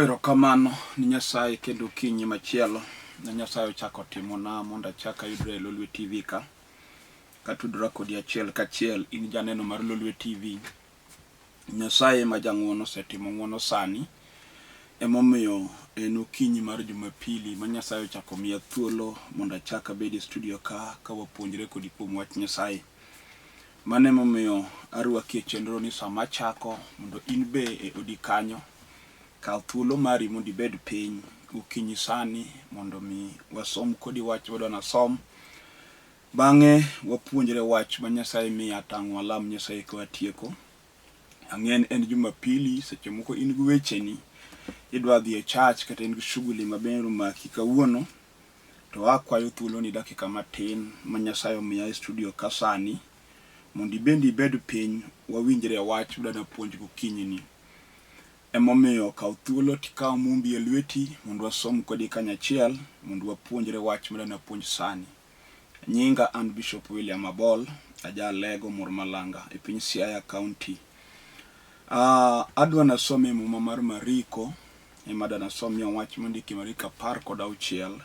Agoero kamano ni Nyasaye kendo kinyi machielo na Nyasaye ochako timona mondo achaka yudre Lolwe TV ka tudra kodi achiel kachiel in janeno mar Lolwe TV. Nyasaye ma jang'wono setimo ng'wono sani emomiyo en okinyi mar Jumapili ma Nyasaye ochako miya thuolo mondo achaka bedi studio ka wapuonjre kodi kuom wach Nyasaye. Mano emomiyo arwaki e chenro ni sama chako mondo in be e odi kanyo kaw thuolo mari mondo ibed piny okinyi sani mondo mi wasom kodi wach wadwana som. Bang'e wapuonjre wach ma Nyasaye miya tang' walam Nyasaye ka watieko. Ang'en en Jumapili, seche moko in gi wecheni idwa dhi e church kata in gi shughuli maber maki kawuono, to akwayo thuolo ni dakika matin ma Nyasaye omiya e studio ka sani mondo ibed piny wawinjre wach wadwana puonj gokinyi ni. Emomiyo kaw thuolo tikaw mumbi e lweti mondo wasom kodi kanyachiel mondo wapuonjre wach madwana puonj sani. Nyinga an Bishop William Abol, ajalego mor malanga e piny Siaya County. Adwana some muma mar Mariko, emadana some wach mondiki Mariko 16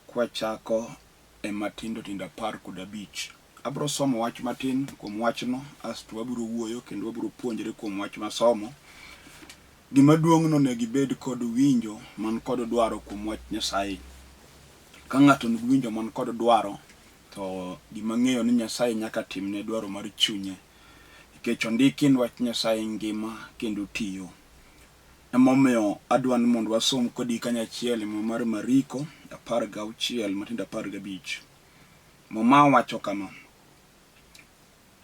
kwa chako e matindo 15. Abro somo wach matin kuom wachno asto wabiro wuoyo kendo wabiro puonjre kuom wach masomo. Gima duong'no ne gibed kod winjo man kod dwaro kuom wach Nyasaye. Ka ng'ato nigi winjo man kod dwaro, to gima ng'eyo ni Nyasaye nyaka timne dwaro mar chunye. Nikech ondiki ni wach Nyasaye ngima kendo tiyo. Emomiyo adwani mondo wasom kodi kanyachiel muma mar Mariko 16 matindo 15. Muma wacho kama: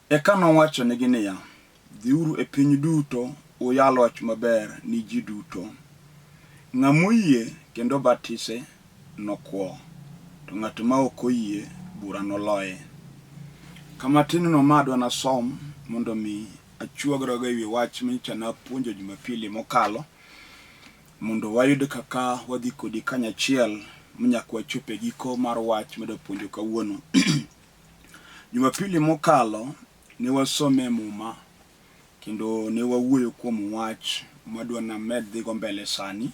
Eka nowacho negi niya, dhiuru e piny duto uyalo wach maber ni ji duto. Ng'amoyie kendo batise nokwo, to ng'at ma ok oyie bura noloye. Kama tinno madwa na som mondo mi achuogra ewi wach micha na puonjo Jumapili mokalo mondo wayud kaka wadhi kodi kanyachiel mnyaka wachope giko mar wach madwa puonjo kawuono. Jumapili mokalo ne wasome muma kendo ne wawuoyo kuom wach madwana medhi go mbele sani.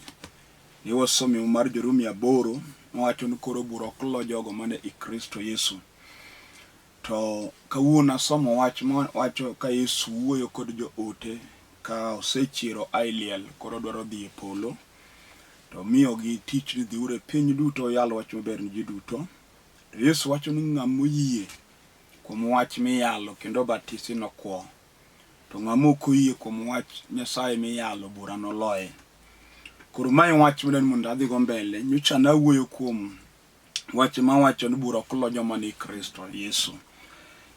Ne wasome mar Jorumi 8 wacho ni koro bura ok lo jogo mane i Kristo Yesu. To kawuono asomo wach wacho ka Yesu wuoyo kod joote ka osechiro ailiel koro dwaro dhi e polo, to miyo gi tich ni dhiure piny duto yalo wach maber ni ji duto. To Yesu wacho ni ng'amoyie kuom wach miyalo kendo batisi nokwo, to ng'amok oyie kuom wach Nyasaye miyalo bura noloye. Koro mae wach madwani mondo adhi go mbele. Nyocha nawuoyo kuom wach ma wacho ni bura ok lo joma ni Kristo Yesu.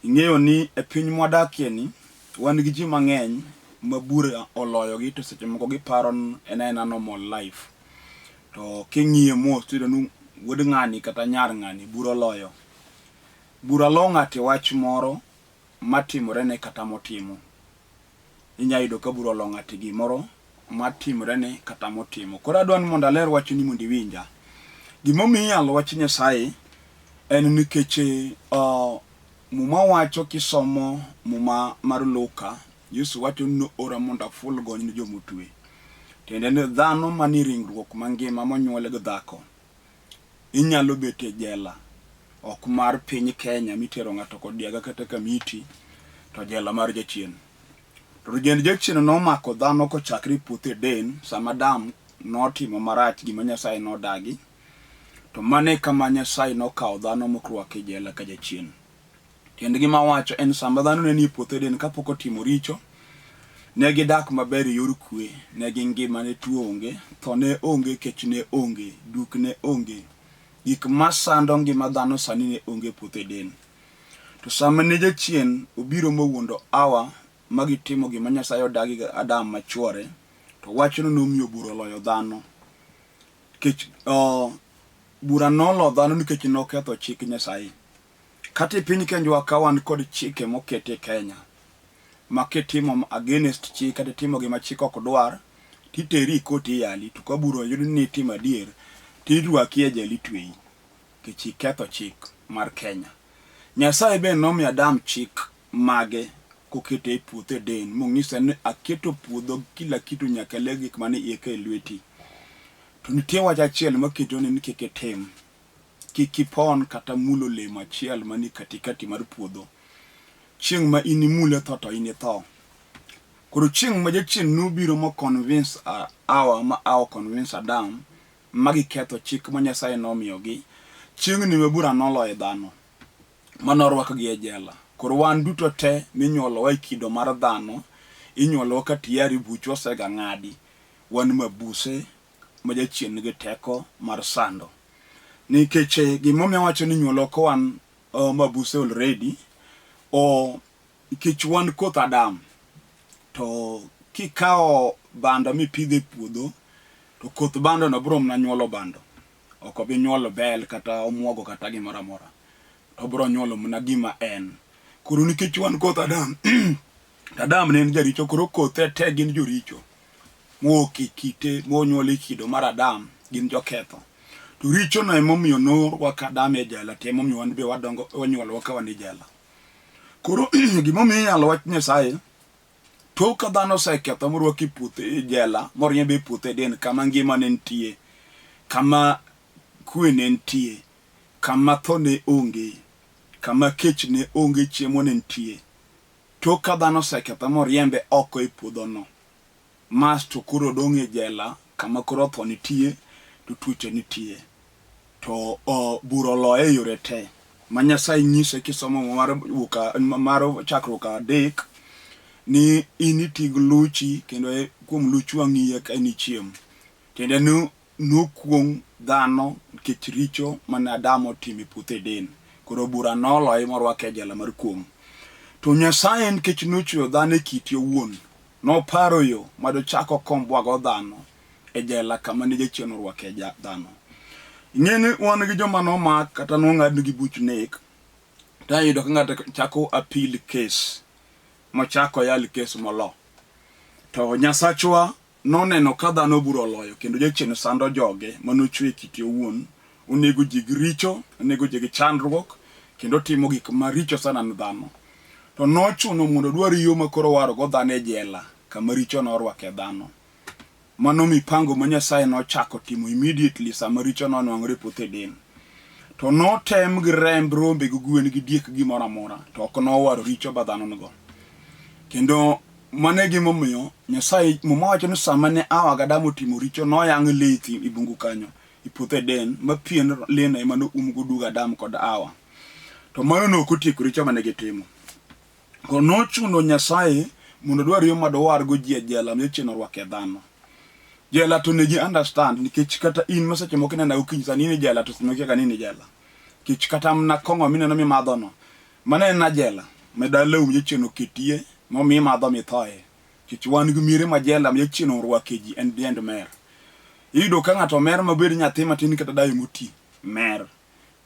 Ing'eyo ni e piny mwadakie ni wan gi ji mang'eny ma bura oloyogi, to seche moko giparo en normal life. To king'iye mos tiyudo ni wuod ng'ani kata nyar ng'ani bura oloyo. Bura lo ng'ate wach moro matimore ne kata motimo. Inya yudo ka bura lo ng'ate gimoro matimore ne kata motimo. Koro adwani mondo aler wach ni mondo iwinja. Gimomiyo iyalo wach Nyasaye en nikech muma wacho kisomo muma mar Luka, Yesu wacho ni ora mondo aful gony ni jomotwe. Tiende ni dhano mani ringruok mangima monyuole gi dhako inyalo bet e jela, ok mar piny Kenya mitero ng'ato kod diaga kata kamiti, to jela mar jachien. To jachien nomako dhano kochakre puothe Eden sama Adam notimo marach gima Nyasaye nodagi. To mane kama Nyasaye nokawo dhano mokrwako e jela ka jachien. Tiende gima wacho en sama dhano ne ni puothe Eden kapok otimo richo, ne gidak maber e yor kwe, ne ngima ne tuo onge, tho ne onge, kech ne onge, duk ne onge. Gik masando ngima dhano sani ne onge puothe Eden. To sama ne jachien obiro mowuondo Hawa magitimo gima Nyasaye odagi ga Adam machuore, to wachno nomiyo bura oloyo dhano. Kech bura nolo dhano nikech noketho chik Nyasaye. Kata piny Kenya ka wan kod chike mokete e Kenya ma kitimo against chik kata timo gima chik ok dwar, titeri koti yali, to ka bura oyud ni timo adier tidwaki e jela itweyi kech iketho chik mar Kenya. Nyasaye be nomiyo Adam chik mage kokete e puothe Eden, mong'isa ni aketo puodho kila kitu nyaka le gik mane ieke e lweti. to nitie wach achiel maketo ni kik itim. Kik ipon kata mulo lemo achiel mani katikati mar puodho. Chieng' ma inimule tho to initho. Koro chieng' ma jachien nobiro mo convince convince Adam magi ketho chik ma Nyasaye nomiyogi. Chieng' ni mabura noloyo dhano manorwakgi e jela. Koro wan duto te minyuolo e kido mar dhano inyuolo ka tiyari buch osega ng'adi. Wan mabuse ma jachien nigi teko mar sando. Nikech gimomiyo wacho ni nyuolo ko wan mabuse already nikech wan koth Adam. To kikao bando mipidhe puodho to koth bando no bro mna nyuolo bando. Ok obi nyuolo bel kata omuogo kata gimoro amora. To bro nyuolo mna gima en. Koro nikech wan koth Adam. Adam ne en jaricho, koro kothe te gin joricho. Moki kite monyuolo kido mar Adam gin joketho. To richo no emomiyo norwako Adam e jela, te emomiyo wan be wadongo onyuolo ka wan e jela. Koro gimomiyo inyalo wach Nyasaye tok ka dhano oseketho morwaki puothe e jela, moriembe puothe den kama ngima ne nitie, kama kwe ne nitie, kama tho ne onge, kama kech ne onge, chiemo ne nitie. Tok ka dhano oseketho moriembe oko e puodho no, mas to koro dong' e jela kama koro tho nitie to tuoche nitie. To buro loye yore te. Ma Nyasaye nyise kisomo mar chakruok 3 ni initig luchi kendo kuom luchi wang'iye ka ni chiemo. Kendo nokuong dhano nikech richo mane Adam otimo e puothe den. Koro bura noloye morwake jela mar kuong. To Nyasaye nikech nochweyo dhano e kite owuon, noparo yo madochako kombwago dhano e jela kama ne jachien orwake dhano. Ing'eni wan gi joma nomak kata nong'adnegi buch nek. Tayudo ka ng'ato chako appeal case, machako yal case molo. To Nyasachwa noneno ka dhano buro loyo kendo jachien sando joge manochwe kite owuon, onego ji gi richo, onego ji gi chandruok kendo timo gik maricho sana ne dhano. To nochuno mondo dwar yo makoro warogo dhano e jela kama richo norwake dhano. Mano mipango ma Nyasaye nochako timo immediately sama richo nonwang'ore puothe den. To notem gi remb rombe gi gwen gi diek gimoro amora, to ok nowaro richo ba dhano go. Kendo mane gimomiyo Nyasaye mowacho ni sama ne Hawa gi Adam otimo richo noyang' lethi i bungu kanyo i puothe den ma pien lena ema no umgo dug Adam kod Hawa. To mano no kotieko richo mane gitimo. Ko nochuno Nyasaye mondo dwar yo madowargo ji e jela mechien orwake dhano. Jela to ne ji understand nikech kata in maseche moko inena okinyi sani ni jela to sinokia ka nini jela. Kich kata mna kongo mineno mi madho no. Mane na jela. Medala jachien oketie momi madho mithoe. Kich wan gi miere ma jela jachien orwake ji and the end mer. Iyudo ka ng'ato mer mabed nyathi matin kata dayo moti. Mer.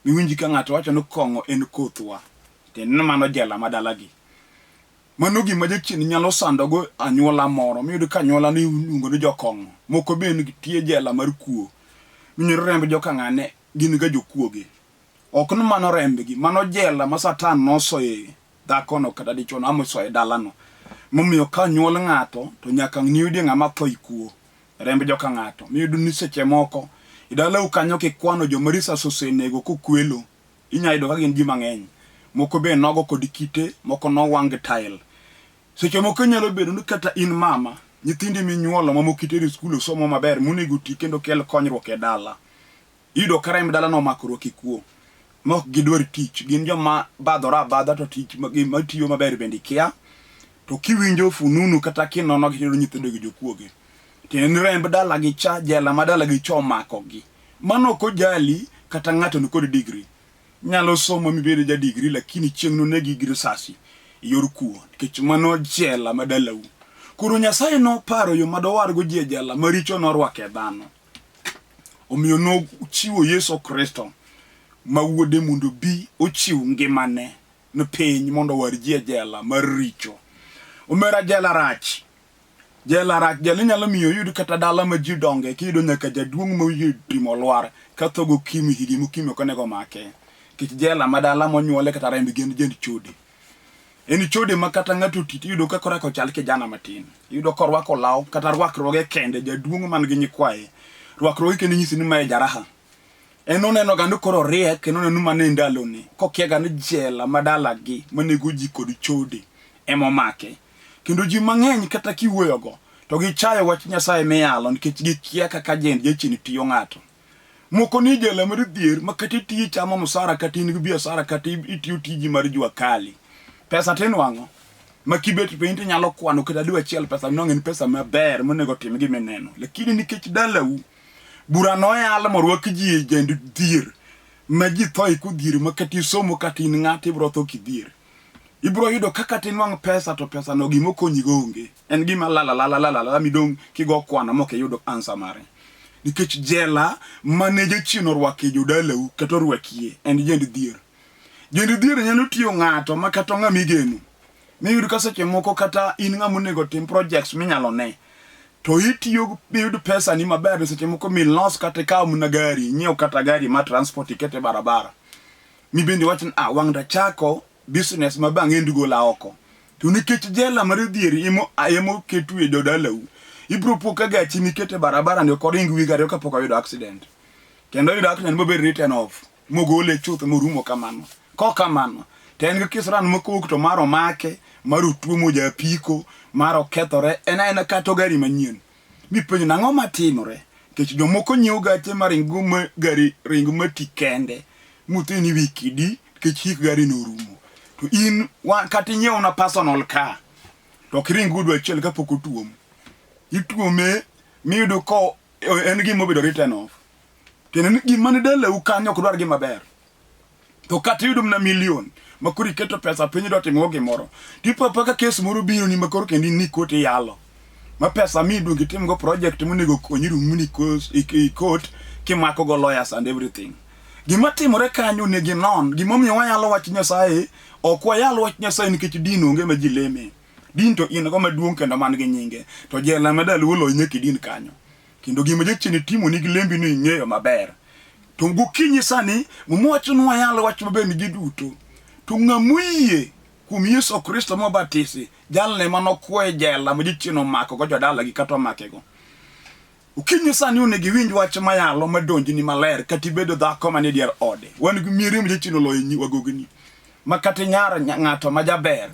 Miwinji ka ng'ato wacho ni kongo en kothwa. Teneno mano jela madalagi. Mano gima jachien nyalo sandogo anyuola moro. Miyudo ka anyuola ni ungo ni jokongo. Moko ben tie jela mar kuo. Minyoro rembe joka ng'ane gin ga jokuoge. Ok no mano rembegi, mano jela ma Satan nosoye dhako no kata dichuo no amosoye dala no. Momiyo ka nyuol ng'ato to nyaka ng'iyudi ng'ama tho ikuo. Rembe joka ng'ato. Miyudo ni seche moko idala ukanyo kikwano jomarisa sosenego kokwelo. Inyayudo ka gin ji mang'eny. Moko be nogo kod kite, moko no wang tile. Seche moko nyalo bedo ni kata in mama, nyithindi minyuolo ma mokiteri skul somo maber, monego ti kendo kel konyruok e dala. Iyudo ka remb dala no makoro kikuo. Mok gidwar tich, gin joma badhora badha to tich matiyo maber bende kia. To kiwinjo fununu kata kinono gitero nyithindo gi jokuoge. Ten remb dala gi cha jela ma dala gi cho mako gi. Mano ko jali kata ng'ato ni kod degree. Nyalo somo mibede ja degree lakini chieng' no negi gi risasi yor kuo nikech mano jela madalau. Koro Nyasaye no paro yo madowargo ji e jela maricho norwake dhano. Omiyo no chiwo Yesu Kristo ma wuode mondo bi ochiw ngimane ne piny mondo war ji e jela mar richo. Omera jela rach. Jela rach, jela nyalo miyo yud kata dala ma ji donge kiyudo nyaka jaduong' ma wiye timo lwar katho go kimi higi mokimi okonego make. Kich jela madala monyuole kata rembe gin jend chode. Eni chode ma kata ng'ato titi yudo ka korako chal kijana matin. Yudo korwako law kata rwakruoge kende jaduong' man gi nyikwaye. rwakro ke nyisi ni mae jaraha eno neno gando koro riek eno neno mane ndalo ni kokiega ni jela madala gi manego ji kod chode emo make kendo ji mang'eny kata kiwuoyogo to gichayo wach Nyasaye miyalo nikech gikia kaka jend jachini tiyo ng'ato moko ni jela mar dhier makata itiyo chamo msara kata in gi biashara kata itiyo tiji mar jua kali pesa tin wang'o makibet piny tinyalo kwano kata dwe achiel pesa minong'e ni pesa maber monego tim gimineno lakini nikech dalau bura noyal morwak ji jend dhier ma ji thoi kudhier makata isomo kata in ng'ato ibro tho kidhier ibro yudo kaka tin wang' pesa to pesa no gimo konyigo onge en gima la midong kigo kwano moke yudo answer mare nikech jela maneje chino rwake jodalau kata rwakie en jend dhier nyalo tiyo ng'ato makata ng'ama igeno miyudo ka seche moko kata in ng'ama onego tim projects minyalo ne to itiyo biyudo pesa ni maber seche moko milos kata kawo mna gari nyiew kata gari ma transport ikete barabara mi bende wachni wang' da chako business mabang' endugo la oko to nikech jela mar dhier emo ketu e jodalau ibro poka gachi mikete barabara ndio koring wi gari kapok oyudo accident kendo yudo accident mober written off mogole chuth morumo kamano kokamano ten gi kisran mokok to maro make maro tuo moja apiko maro kethore ena kato gari manyien mipenyo nang'o matimore kech jomoko nyiew gache maringo gari ringo matikende muteni wikidi kech hik gari no rumo to in kata nyiew na personal car to kiringo dwa achiel kapok otuom ituome miyudo ko en gima obedo written off tenen gima ne dalau kanyo kudwar gima ber to kata yudo mna milion makuri keto pesa piny do timo gimoro tipo paka kes moro biro ni makoro kendi ni kote yalo ma pesa mi dungi tim go project monego konyiru muni court kimako go lawyers and everything gima timore kanyo ne ginon gima miyo wanyalo wach Nyasaye ok wanyalo wach Nyasaye nikech din onge ma ji leme din to in go maduong' kendo man gi nyinge to jela medalu lo nyeki din kanyo kendo gima jechini timo nigi lembi ni ng'eyo maber to gokinyi sani mumwacho nwa yalo wach maber ni duto to ng'amuye kum Yesu Kristo mobatisi jalne manokwe jela mojichino mako go jodala gi kata makego ukinyi sani unegi winj wach mayalo madonji ni maler kati bedo dhako mane dier ode wan gi miere mojichino lo nyi wagogni makati nyara ng'ato majaber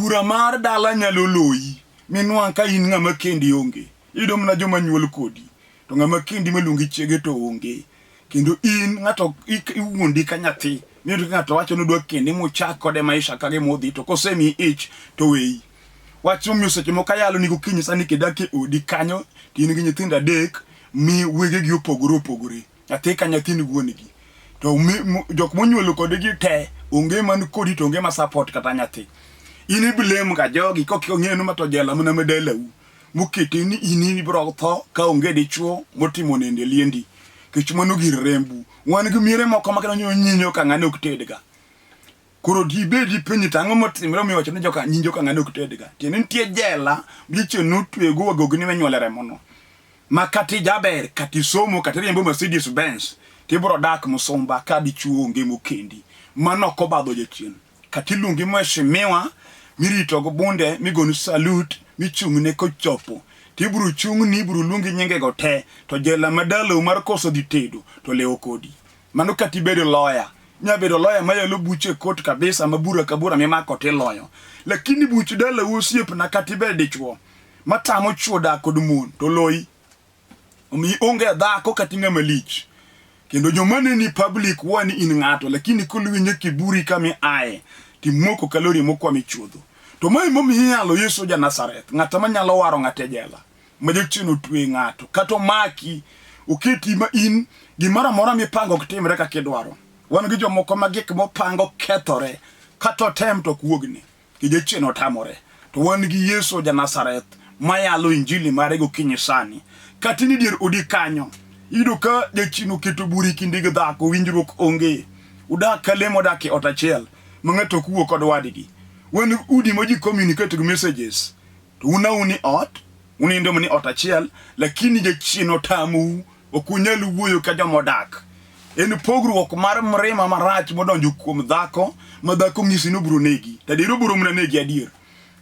ura mar dala nyalo loyi minwang' ka in ng'ama kendi onge ido mna joma nyuol kodi to ng'ama kendi malungi chiege to onge kendo in ng'ato iwuondi ka nyathi miyo ng'ato wacho nodwa kendi mochak kode maisha kage modhi to kosemi ich to wei wacho miyo seche moko yalo ni gokinyi sani kedake odi kanyo tin gi nyithindo adek mi wegegi opogore nyathi ka nyathi ni wuonigi to jok monyuolo kodgi te onge man kodi to onge ma support kata nyathi ini blame ga jogi koking'eno ma to jela mna medalau mukete ni ini bro tho ka onge dichuo motimo nende liendi kech mano gir rembu wan gi miere moko makana nyinyo ka ng'ane ok tedga koro di bedi penyi tang'o motimre mi wacho ni joka nyinjo ka ng'ane ok tedga tiene nitie jela biche no twego wagogni menyuole remono makati jaber kati somo kati riembo Mercedes Benz tibro dak musomba ka dichuo onge mokendi mano kobadho jachien kati lungi mweshimiwa mirito go bunde migonu salute michung'ne kochopo tiburu chung'ni iburu lungi nyinge go te to jela madalo mar koso di tedo to leo kodi mano kati bedo lawyer nyabedo lawyer mayalo buche court kabisa mabura kabura mimako te loyo lakini buche dala usiep na kati bede chwo matamo chwo da kod mon to loyi omi onge dhako kati ng'ama lich kendo jomane ni public wani in ng'ato lakini kulwinye kiburi kami ae timoko kalori moko michuodho to mai momi nyalo Yesu ja Nazareth ng'ata manyalo waro ng'ate jela majechino twe ng'ato kato maki uketi ma in gimara mora mipango kitimre ka kidwaro wan gi jomoko magik mopango kethore kato tem to kuogne kijechino tamore to wan gi Yesu ja Nazareth mayalo injili mare go kinyisani katini dier odi kanyo ido ka jechino keto buri kindige dhako winjruok onge udak kalemo dake otachiel mang'ato kuo kod wadigi when udi moji communicate with messages to uni ot unindo mni otachiel lakini jechino tamu okunyalu wuoyo ka jomodak en pogruok mar mrima marach modonjo kuom dhako ma dhako ng'isi no bro negi tadiro bro mna negi adier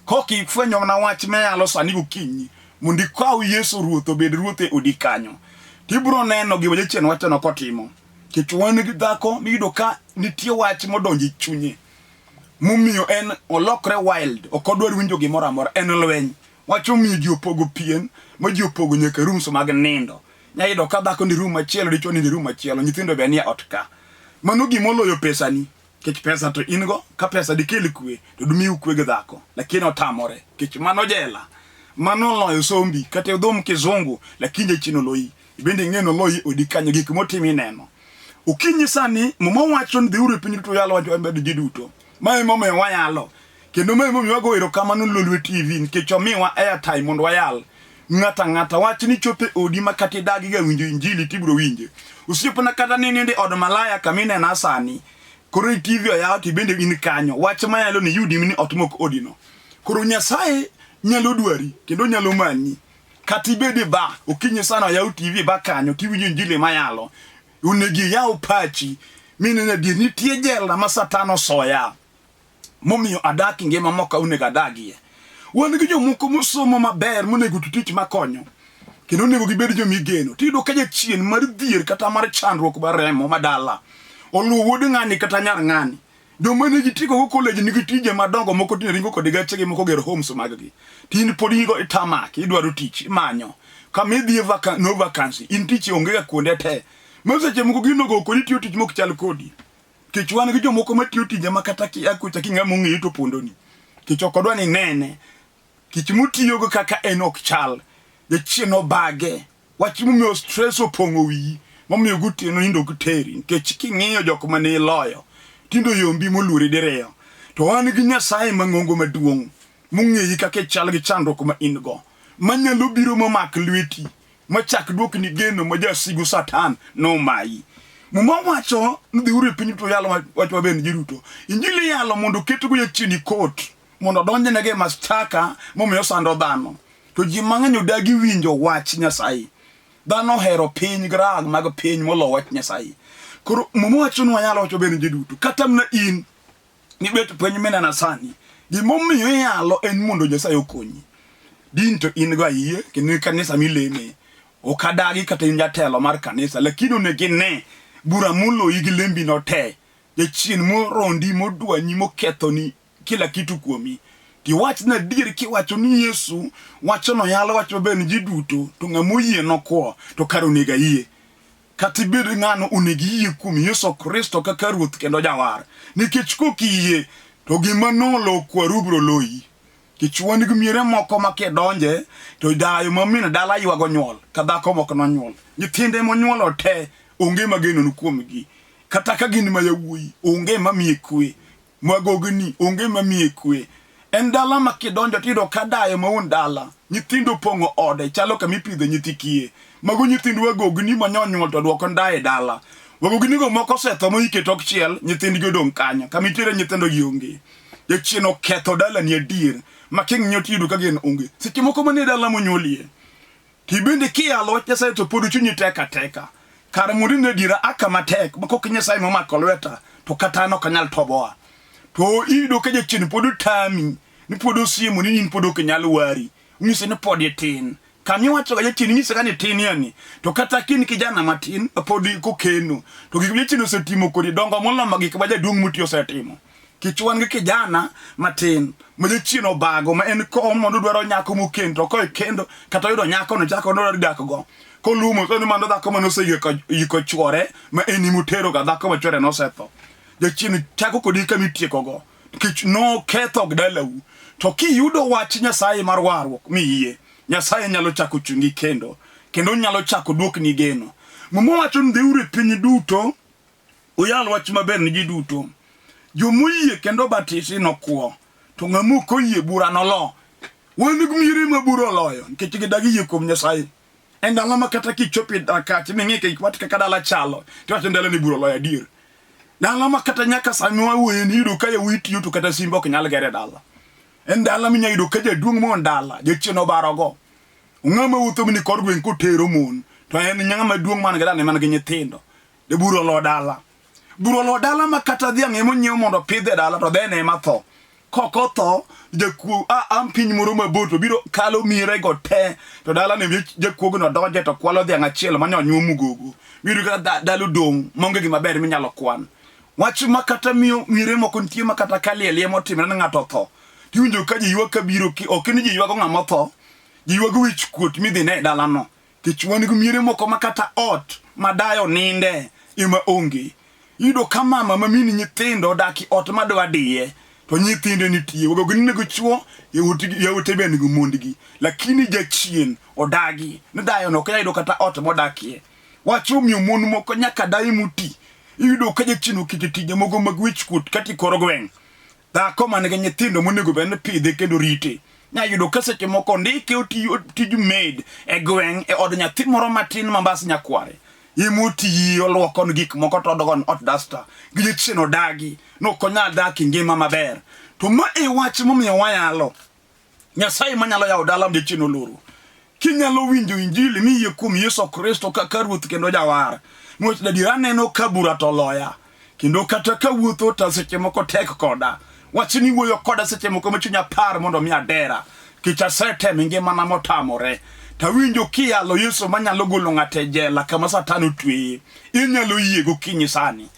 koki fwenyo na wach me yalo sani gokinyi mundi kaw Yesu ruoth obed ruoth e odi kanyo tibro neno gi waje chien wacho no kotimo kichwan gi dhako miyudo ka nitie wach modonji chunye mumiyo en olokre wild okodwar winjo gimoro amora en lweny wacho miyo ji opogo pien ma ji opogo nyaka rooms mag nindo nyayudo ka dhako ni room achielo dichwo ni room achielo nyithindo be nie ot ka mano gimoloyo pesani kech pesa to ingo ka pesa dikeli kwe to dumiu kwe gi dhako lakini otamore kech mano jela mano loyo sombi kata udhom kizungu lakini chino loyi bende ngeno loyi odikanyo gik motimi neno ukinyi sani mumo wacho Dhiuru piny to yalo wacho embe ji duto mae momo wayalo kendo mae momo wago ero kamano Lolwe TV nikech omiwa airtime mondo wayal ngata wach ni chope odi makati dagi ga winjo injili tibro winje usiepona kata nini od malaya kamine na sani koro TV oyaw ti bende in kanyo wach mayalo ni yudi mini otmok odino koro Nyasaye nyalo dwari kendo nyalo manyi kati bede ba ukinyi sana yaw TV ba kanyo tiwinjo injili mayalo unegi yaw pachi mine na di nitie jela ma satano soya momiyo adaki ngema moka unega dagie wan gi jomoko mosomo maber monego tutich makonyo kendo onego gibed jomigeno tiyudo ka jachien mar dhier kata mar chandruok baremo madala oluwo wuod ng'ani kata nyar ng'ani joma ne gitiko go college nigi tije madongo moko tin ringo kod gachegi moko gero homes maggi tin podigo itamaki idwaro tich manyo kamidhi no vacancy in tich onge ga kuonde te maseche moko gino go kodi tiyo tich mok chal kodi kech wan gi jomoko matiyo tije makata kiakucha king'amo ng'eyo to pondoni kech okodwa ni nene kich mutiyo go kaka enok chal jachien obage wach mumiyo stress opongo wiyi momiyo gutieno nindo guteri kech king'iyo jok mane iloyo tindo yombi moluore direyo to wan gi Nyasaye mang'ongo maduong' mung'eyi kaka chal gi chandruok ma in go manyalo biro momak lweti machak duok ni geno ma jasigu satan no mayi mumo wacho Dhiuru piny to yalo wacho maber ji duto injili yalo mondo ketgo jachien court mondo donjnege mastaka momiyo sando dhano to ji mang'eny odagi winjo wach Nyasaye dhano hero piny grag mag piny molo wach Nyasaye koro mumo wacho ni wanyalo wacho ben ji duto kata mna in ni bet piny menana sani gimomiyo yalo en mondo Nyasaye okonyi din to in go yie kendo kanisa mileme okadagi kata in jatelo mar kanisa lakini ne bura mulo igi lembi no te jachien morondi modwanyi mokethoni kila kitu kuomi ti wach na dir ki wacho ni Yesu wacho no yalo wacho ben ji duto to ng'amo yie no ko to karo nega yie kati bed ng'ano unegi yie kuom Yesu Kristo kaka ruoth kendo jawar nikech kokiyie to gima nolo kwarubro loyi kichwon gi miere moko makedonje to dayo mamina dala ywago nyuol kadhako moko no nyuol nyithinde monyuolo te onge mageno kuomgi kata ka gin mayawuoyi onge mamiye kwe magogni onge mamiye kwe en dala makidonjo tido kadayo maun dala nyithindo pongo ode chalo kamipidhe nyithikie mago nyithindo wagogni manyonyuol to duoko ndaye dala wagogni go moko setho moike tok chiel nyithind godong kanyo kamitere nyithindo gionge jachien oketho dala ni adier making nyotido ka gen onge seche moko mane dala monyuolie tibende kiyalo Nyasaye to podu chunyi teka kar mundi ne dira aka matek mako Nyasaye momako lweta to kata no kanyal toboa to ido ka jachien podu tami ni podu siemo ni podu kanyal wari ngise ne podi tin kanyo wacho ga jachien ngise ka ni tin yani to kata kin kijana matin podi kokeno to gik jachien osetimo kodi dongo molo magik ba jaduong mutiyo osetimo kichwan gi kijana matin ma jachien obago ma en ko mondo dwaro nyako mokendo ko kendo kata yudo nyako no chako no dak go kolumo so ni mando dhako mano sege yiko chwore ma eni mutero ga dhako ma chwore no setho jachien chako kodi kamitieko go kich no ketho gdalau to kiyudo wach Nyasaye mar warruok miyie Nyasaye nyalo chako chungi kendo nyalo chako duok ni geno mumo wacho Dhiuru piny duto oyalo wach maber ni ji duto jomoyie kendo batisi no kuo to ng'amu koyie bura no lo wan gi miere ma bura loyo nikech gidagi yie kuom Nyasaye en dala makata kichopi dakati ming'ike wat kaka dala chalo to wacho ndalo ni bura loyo adier dala makata nyaka sami wawe ni yudo ka yawiti yuto kata simba ok nyal gere dala en dala minya yudo ka jaduong' mon dala jachien obarogo ng'ama wuotho ni kod gwen kotero mon to en nyama maduong' man gada ne man gi nyithindo de bura lo dala makata dhiang' emo nyiew mondo pidhe dala to dhene matho kokotho jakuo am piny moro mabor to biro kalo mire go te to dala ne jakuo no donje to kwalo dhiang' achiel manyo mugogo biro ka dalo dong monge gima ber minyalo kwan wach makata miyo mire moko ntie makata kalielie motimre na ng'ato tho tiwinjo ka ji ywak ka biro ki ok ni ji ywago ng'ama tho ji ywago wich kuot midhi ne dala no kichwani go mire moko makata ot madayo ninde ima onge yudo ka mama mamini nyithindo daki ot madwa diye to nyithinde nitie wogo nego chuo yawute be nego mondgi lakini jachien odagi ne dayo no ka yudo kata ot modakie wacho miyo mon moko nyaka dai muti yudo ka jachien kititije mogo mag wich kuot kati koro gweng' dhako manigi nyithindo monego bende pidhe kendo rite nya yudo ka seche moko ndike otiyo tiju maid e gweng' e od nyathi moro matin Mombasa nyakware imoti olwoko gik moko to dogon ot duster gi jachien odagi no konya daki ngima maber to ma e wach momiyo wayalo Nyasaye manyalo yawo dala jachien oloro kinyalo winjo injili mi Yie Kuom Yesu Kristo kaka ruoth kendo jawar moch dadira neno kabura to loya kendo kata ka wuotho ta seche moko tek koda wach ni wuoyo koda seche moko machunya par mondo mi adera kicha sete ngima na motamore tawinjo kiyalo Yesu manyalo golo ng'ate jela kama Satan otweye inyalo yie gokinyi sani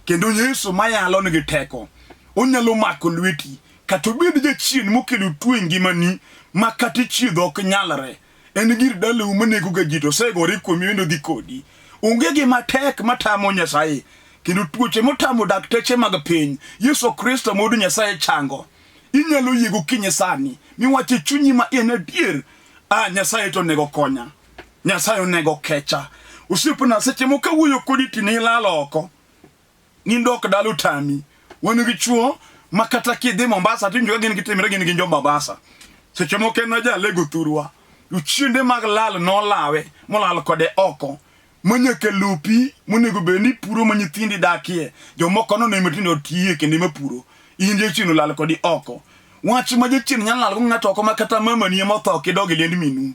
kendo Yesu mayalo nigi teko onyalo mako lweti kata obed jachien mokelo tuo ngimani makati chiedho ok nyalre en gir dalau manego ga ji to segore kuomi wendo dhi kodi onge gima tek matamo Nyasaye kendo tuoche motamo dakteche mag piny Yesu Kristo modu Nyasaye chango inyalo yie gokinyi sani miwache chunyi ma en adier Nyasaye to nego konya Nyasaye onego kecha usipuna seche moko wuoyo kodi tinilalo oko nindok dalo tami wan gi chuo makata kidhi Mombasa tinjo gin gitimre gin jo Mombasa seche moko na jalego thurwa uchinde mag lal no lawe molal kode oko manyake lupi monego bendi puro manyithindi dakie jomoko no ne metindo tie kende mapuro inje chino lal kodi oko wach ma jachien nyalo go ng'ato oko makata mama ni motho kidogi liend minu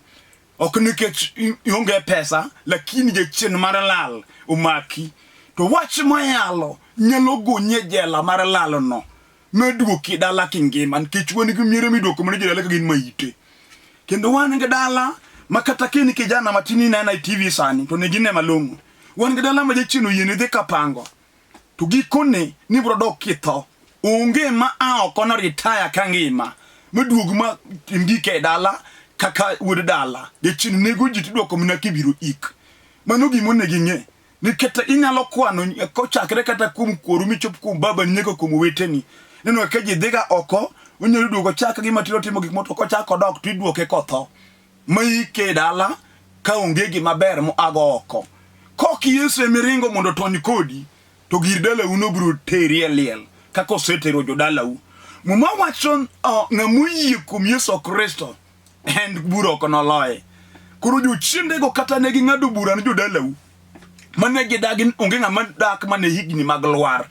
ok nikech ionge pesa lakini jachien mar lal umaki to wach mayalo nyalo gonye jela mar lal no meduoki dala kingima nikech wani gi miere miduoko mane jela ka gin maite kendo wan gi dala makata kini kijana matini na TV sani to ne gine malongo wan gi dala ma jachien oyiene dhi kapango to gikone ni bro dok kitho onge ma oko na retire kangima meduog ma timgike dala kaka wuod dala jachien nego ji tiduoko mna kibiro ik mano gimone ginge niketa inyalo kwano kochakre kata kum koru michop kum baba nyeko kum weteni neno ka ji dhiga oko onyalo duogo chaka gima tiro timo gik moto kochako dok tiduoke kotho mai ke dala ka onge gima ber mo ago oko koki Yesu emiringo mondo tony kodi to gir dala uno bro teri liel kako setero jodala u muma wachon ng'amu Yie Kuom Yesu Kristo and buro kono loye kuro jochiende go kata ne ging'ado bura ne jodala u mane gidagin onge ng'ama dak mane higni mag lwar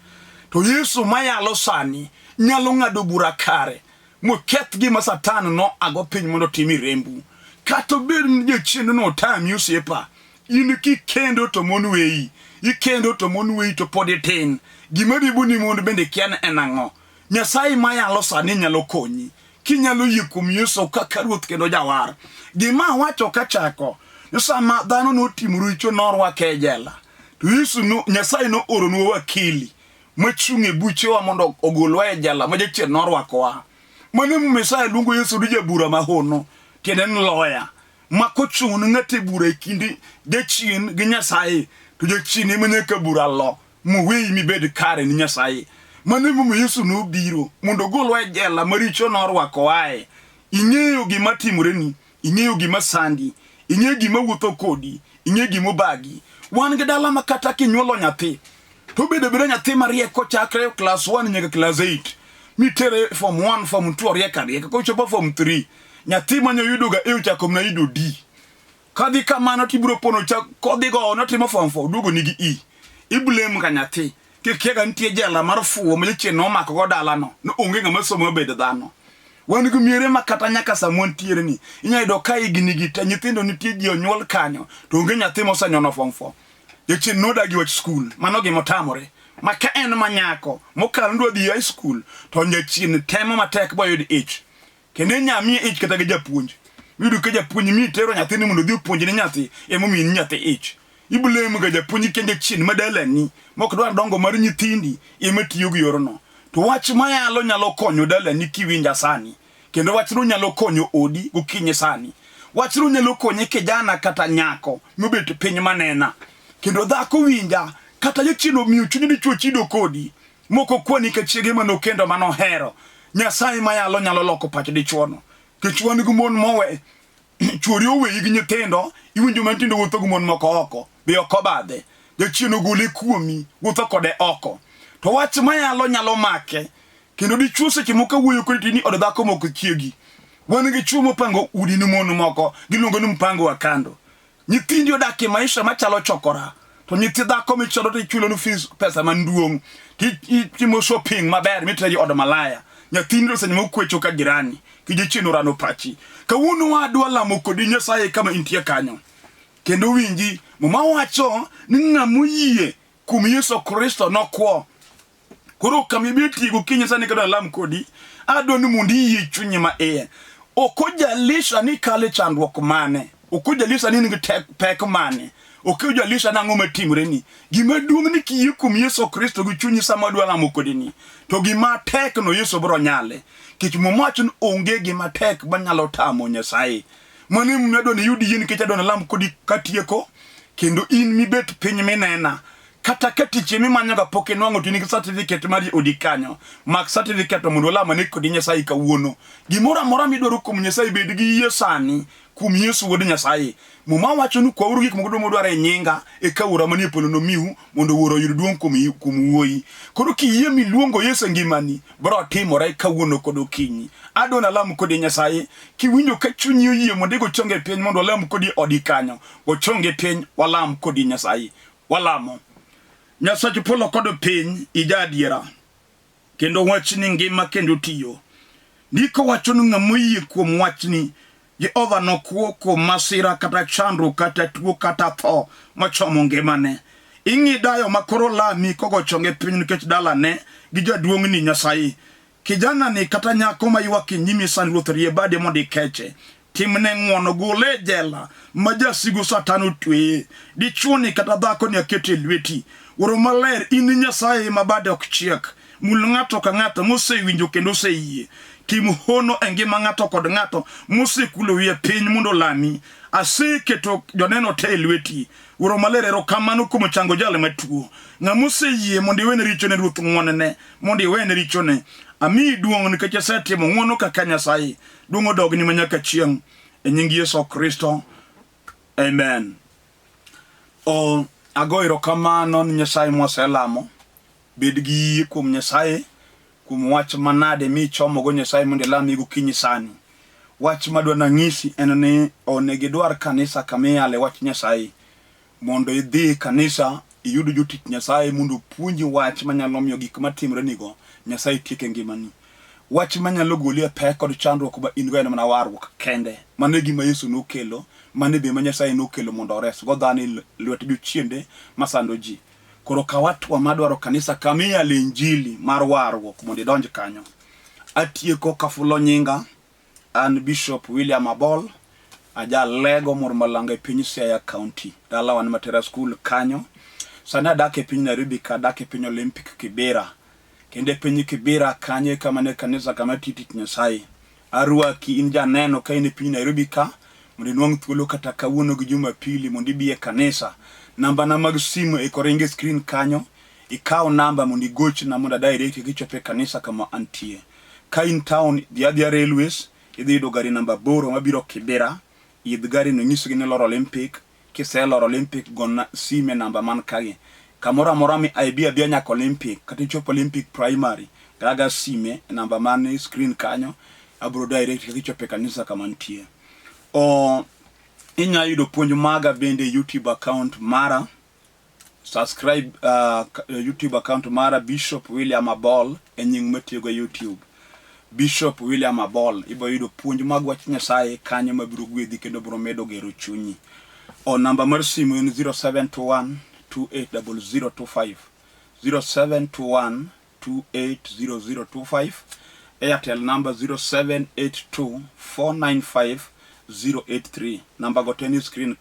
to Yesu mayalo sani nyalo ng'ado bura kare moketh gima Satan no ago piny mondo timi rembu kato ber ni jochiende no tami osiepa in kikendo to mon weyi ikendo to mon weyi to podi tin gima ribu ni mondo bende kian enang'o Nyasaye mayalo sani nyalo konyi kinyalo Yie Kuom Yesu kaka ruoth kendo jawar gima wacho kachako sama dhano no timuru richo norwake jela to Yesu no Nyasaye no oronwa wakili machunge buchewa mondo ogolwa e jela ma jachien norwakowa mane Msalaba luongo Yesu di jabura mahono tiende en lawyer makochung ng'ate bura e kindi jachien gi Nyasaye to jachien ema nyaka bura lo muweyi mibed kare ni Nyasaye mane Yesu no biro mondo ogolwa e jela maricho norwakowae ing'eyo gima timoreni ing'eyo gima sandi ing'eyo gima wuotho kodi ing'eyo gima bagi wan gi dala makata kinyuolo nyathi to bedo nyathi marieko chakre class 1 nyaka class 8 mitere form 1 form 2 rieka ko chopo form 3 nyathi manyo yudo ga chako mna yudo D kadhi kamano tiburo pono chak kodhi go no timo form 4 dugo nigi E iblem ka nyathi kikega ntie jela mar fuo mliche no mako go dala no onge ng'ama somo bedo dhano wan gi miere makata nyaka samon tiere ni inyaido ka igni gita nyithindo nitie ji onyuol kanyo to onge nyathi mosenyono form 4 jachien nodagi wach school mano gima tamore maka en manyako mokal ndo dhi high school to nyachien temo matek boyud ich kendo nyami ich kata ga japuonj yudo ka japuonj mi tero nyathini mondo dhi puonj ne nyathi emo mi nyathi ich ibulem ga japuonj kende chien madalani mok dwar dongo mar nyithindi ema tiyo gi yorno to wach mayalo nyalo konyo dalani kiwinja sani kendo wachno nyalo konyo odi gokinyi sani wachno nyalo konye kijana kata nyako mobet piny manena kendo dhako winja kata yachino miyo chunyi dichuo chido kodi moko kwani ka chiege mano kendo mano hero Nyasaye mayalo nyalo loko pach dichuono kichuan gumon mowe chuori owe gi nyithindo iwinjo mantindo wuotho gumon moko oko be okobadhe jachino gole kuomi wuotho kode oko to wach mayalo nyalo make kendo dichuo seche moko wuoyo kodi ni od dhako moko chiegi wan gi chuo mopango udi ni mon moko giluongo ni mpango wa kando nyithindi odak e maisha machalo chokora to nyithi dhako michoro to chulo no fees pesa manduong timo shopping maber miteri od malaya nyathindo seche mokwecho ka jirani kijechino rano pachi kawuono wadwa lamo kodi Nyasaye kama intie kanyo kendo winji mama wacho ni ng'amu yie kuom Yesu Kristo nokwo koro kamibeti gokinyi sani kada lam kodi adoni mundi yie chunye ma okojalisha ni kale chandruok mane okojalisha ni ngi pek mane okojalisha na ng'ome timre ni gima duong ni kiyie kuom Yesu Kristo gi chunyi sama dwa lamo kodi ni to gima tek no Yesu bro nyale kich momachun onge gima tek banyalo tamo Nyasaye mane mmedo ni yudi yin kicha dona lam kodi katieko kendo in mibet piny minena kata katiche mimanyoga poke nwango tini certificate mari odikanyo mak certificate mondo lama ne kodi Nyasaye kawuono gimora mora midwaro kuom Nyasaye bed gi yie sani kuom Yesu wuod Nyasaye muma wacho ni kwa uru gik moko modware nyinga e kawura manie polo no miu mondo woro yud duong kuom wuoyi koro kiyie miluongo Yesu ngimani bro timore kawuono kod okinyi adona lam kodi Nyasaye kiwinjo ka chunyi oyie mondo go chonge piny mondo lam kodi odikanyo go chonge piny walam kodi Nyasaye walamo Nyasaye polo kod piny ijadiera kendo wachni ngima kendo tiyo ndiko wacho ni ng'amu yie kuom wachni Jehova nokwo kuom masira kata chandruok kata tuo kata tho machomo ngimane ing'i dayo makoro lami kogo chonge piny nikech dalane gi jaduong' ni Nyasaye kijana ni kata nyako maywak nyimi san ruoth rie bade mondi keche timne ng'wono gole jela majasigu satano tweye dichuo ni kata dhako ni akete lweti woro maler in Nyasaye mabade ok chiek mul ng'ato ka ng'ato mosewinjo kendo oseyie tim hono engima ng'ato kod ng'ato mosekulo wiye piny mondo lami aseketo joneno te lweti woro maler ero kamano kuom chango jale matuo ng'ama oseyie mondo iwene richone ruoth ng'wonne mondo iwene richone ami duong' nikech asetimo ng'wono kaka Nyasaye duong' odogni manyaka chieng' e nying Yesu Kristo amen. Agoiro kamano ni Nyasaye moselamo bed gi yie kuom Nyasaye kuom wach manade mi chomo go Nyasaye mondo lami gokinyi sani wach madwa na ng'isi en ni onegi dwar kanisa kamiyale wach Nyasaye mondo idhi kanisa iyudo jotich Nyasaye mondo puonji wach manyalo miyo gik matimre nigo Nyasaye tieke ngimani wach manyalo goli e pek kod chandruok ba in go en mana warruok kende mane gima Yesu nokelo mane be ma Nyasaye nokelo mondo ores go dhani lwet jochiende masando ji koro ka watwa madwaro kanisa kamiyale injili mar warruok mondo idonj kanyo atieko kafulo nyinga an Bishop William Abol aja lego mor malanga e piny Siaya County dala wan Matera School kanyo sana dak e piny Nairobi ka dak e piny Olympic Kibera kende piny Kibera kanye kama ne kanisa kama titi Nyasaye arwaki in janeno ka in piny Nairobi ka mondo nwang thuolo kata kawuono gi Jumapili mondo ibie kanisa namba na mag simu e korenge screen kanyo ikaw namba mondo igoch na mondo direct kichope kanisa kama antie ka in town the railways idhi do gari namba boro mabiro Kibera idh gari no nyiso gi ne Loro Olympic kiselo Olympic gona sime namba man kage kamora morami aibia bia nyaka Olympic kata chopo Olympic primary gaga sime namba man screen kanyo abro direct kichope kanisa kama antie inya yudo puonj maga bende YouTube account mara subscribe YouTube account mara Bishop William Abol nying matiego YouTube Bishop William Abol ibo yudo puonj mag wach Nyasaye kanyo mabiro gwedhi kendo biro medo gero chunyi namba mar simu en 0721 280025 0721 280025, Airtel number 0782 495 083. Number got any screen